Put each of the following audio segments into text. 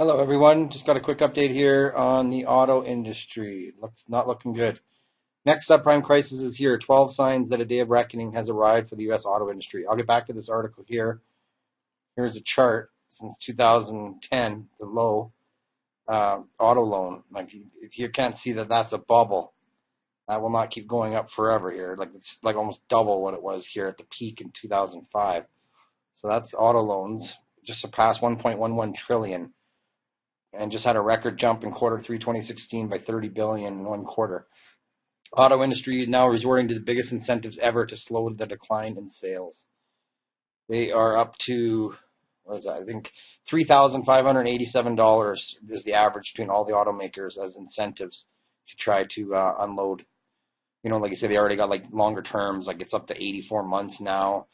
Hello, everyone. Just got a quick update here on the auto industry. Looks not looking good. Next subprime crisis is here. 12 signs that a day of reckoning has arrived for the U.S. auto industry. I'll get back to this article here. Here's a chart since 2010, the low auto loan. Like, if you can't see that, that's a bubble. That will not keep going up forever here. Like, it's like almost double what it was here at the peak in 2005. So that's auto loans. Just surpassed 1.11 trillion. And just had a record jump in quarter three 2016 by 30 billion in one quarter. Auto industry is now resorting to the biggest incentives ever to slow the decline in sales. They are up to, what is that? I think $3,587 is the average between all the automakers as incentives to try to unload. Like I say, they already got like longer terms, like it's up to 84 months now.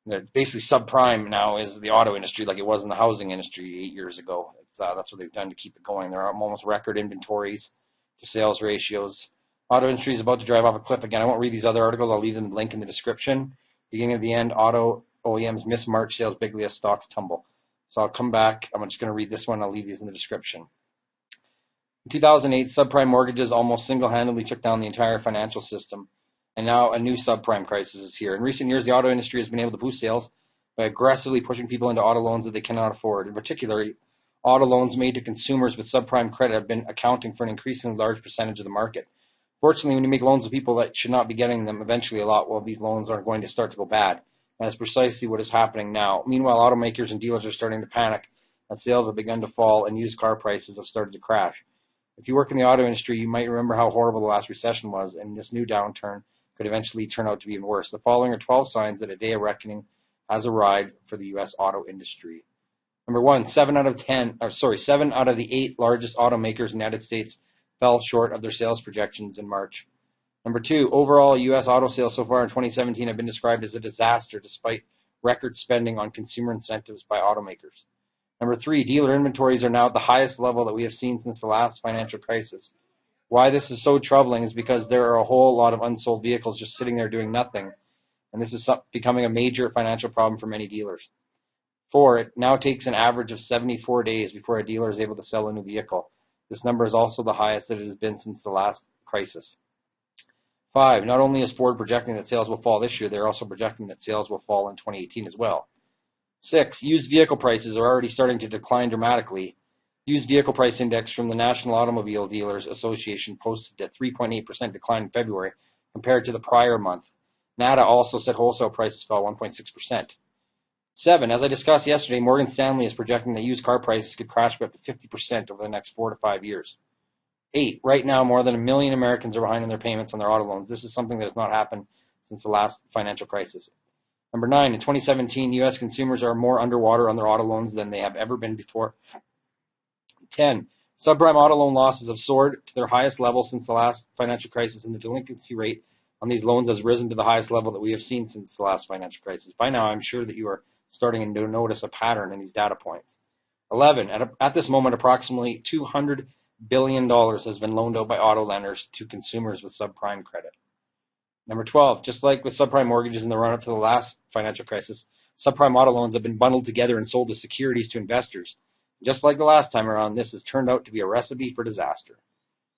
They're basically subprime now is the auto industry like it was in the housing industry 8 years ago. That's what they've done to keep it going. They're almost record inventories to sales ratios. Auto industry is about to drive off a cliff again. I won't read these other articles. I'll leave them link in the description. Beginning of the end, auto OEMs miss March sales bigly as stocks tumble. So I'll come back. I'm just going to read this one. I'll leave these in the description. In 2008, subprime mortgages almost single-handedly took down the entire financial system. And now a new subprime crisis is here. In recent years, the auto industry has been able to boost sales by aggressively pushing people into auto loans that they cannot afford. In particular, auto loans made to consumers with subprime credit have been accounting for an increasingly large percentage of the market. Fortunately, when you make loans to people that should not be getting them, eventually a lot of these loans are going to start to go bad. And that's precisely what is happening now. Meanwhile, automakers and dealers are starting to panic as sales have begun to fall and used car prices have started to crash. If you work in the auto industry, you might remember how horrible the last recession was, and this new downturn could eventually turn out to be even worse. The following are 12 signs that a day of reckoning has arrived for the U.S. auto industry. Number one, 7 out of the 8 largest automakers in the United States fell short of their sales projections in March. Number two, overall U.S. auto sales so far in 2017 have been described as a disaster despite record spending on consumer incentives by automakers. Number three, dealer inventories are now at the highest level that we have seen since the last financial crisis. Why this is so troubling is because there are a whole lot of unsold vehicles just sitting there doing nothing, and this is becoming a major financial problem for many dealers. 4, it now takes an average of 74 days before a dealer is able to sell a new vehicle. This number is also the highest that it has been since the last crisis. 5, not only is Ford projecting that sales will fall this year, they're also projecting that sales will fall in 2018 as well. 6, used vehicle prices are already starting to decline dramatically. Used vehicle price index from the National Automobile Dealers Association posted a 3.8% decline in February compared to the prior month. NADA also said wholesale prices fell 1.6%. 7, as I discussed yesterday, Morgan Stanley is projecting that used car prices could crash by up to 50% over the next 4 to 5 years. 8, right now more than 1 million Americans are behind in their payments on their auto loans. This is something that has not happened since the last financial crisis. Number 9, in 2017, U.S. consumers are more underwater on their auto loans than they have ever been before. 10, subprime auto loan losses have soared to their highest level since the last financial crisis, and the delinquency rate on these loans has risen to the highest level that we have seen since the last financial crisis. By now, I'm sure that you are starting to notice a pattern in these data points. 11, at this moment, approximately $200 billion has been loaned out by auto lenders to consumers with subprime credit. Number 12, just like with subprime mortgages in the run-up to the last financial crisis, subprime auto loans have been bundled together and sold as securities to investors. Just like the last time around, this has turned out to be a recipe for disaster.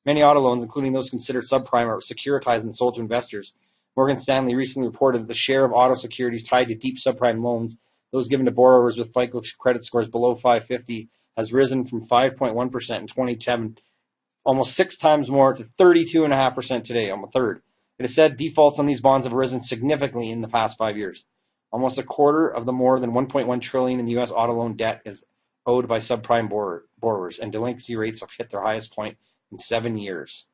Many auto loans, including those considered subprime, are securitized and sold to investors. Morgan Stanley recently reported that the share of auto securities tied to deep subprime loans, those given to borrowers with FICO credit scores below 550, has risen from 5.1% in 2010, almost 6 times more, to 32.5% today, almost a third. It is said defaults on these bonds have risen significantly in the past 5 years. Almost a quarter of the more than $1.1 trillion in the U.S. auto loan debt is owed by subprime borrowers, and delinquency rates have hit their highest point in 7 years.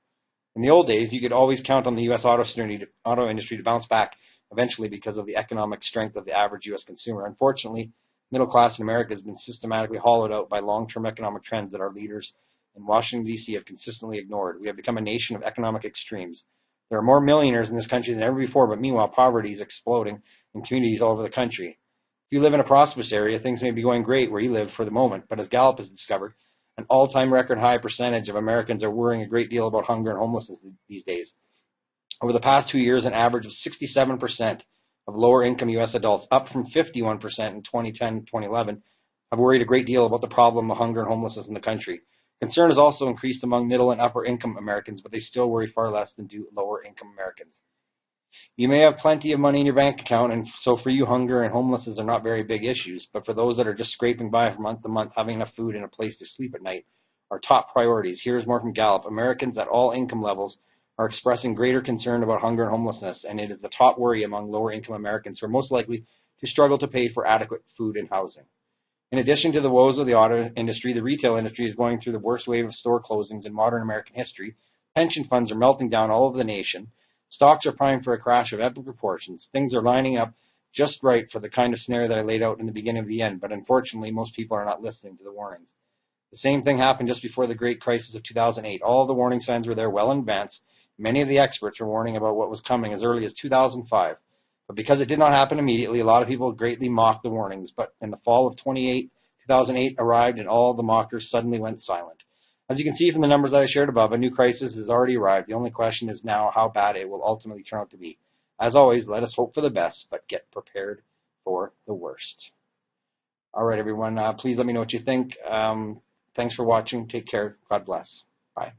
In the old days, you could always count on the U.S. auto industry to bounce back eventually because of the economic strength of the average U.S. consumer. Unfortunately, middle class in America has been systematically hollowed out by long-term economic trends that our leaders in Washington, D.C. have consistently ignored. We have become a nation of economic extremes. There are more millionaires in this country than ever before, but meanwhile, poverty is exploding in communities all over the country. If you live in a prosperous area, things may be going great where you live for the moment, but as Gallup has discovered, an all-time record high percentage of Americans are worrying a great deal about hunger and homelessness these days. Over the past 2 years, an average of 67% of lower-income U.S. adults, up from 51% in 2010-2011, have worried a great deal about the problem of hunger and homelessness in the country. Concern has also increased among middle and upper income Americans, but they still worry far less than do lower income Americans. You may have plenty of money in your bank account, and so for you, hunger and homelessness are not very big issues. But for those that are just scraping by from month to month, having enough food and a place to sleep at night are top priorities. Here's more from Gallup. Americans at all income levels are expressing greater concern about hunger and homelessness, and it is the top worry among lower income Americans who are most likely to struggle to pay for adequate food and housing. In addition to the woes of the auto industry, the retail industry is going through the worst wave of store closings in modern American history. Pension funds are melting down all over the nation. Stocks are primed for a crash of epic proportions. Things are lining up just right for the kind of scenario that I laid out in the beginning of the end, but unfortunately, most people are not listening to the warnings. The same thing happened just before the great crisis of 2008. All the warning signs were there well in advance. Many of the experts were warning about what was coming as early as 2005. But because it did not happen immediately, a lot of people greatly mocked the warnings. But in the fall of 2008 arrived, and all the mockers suddenly went silent. As you can see from the numbers I shared above, a new crisis has already arrived. The only question is now how bad it will ultimately turn out to be. As always, let us hope for the best, but get prepared for the worst. All right, everyone, please let me know what you think. Thanks for watching. Take care. God bless. Bye.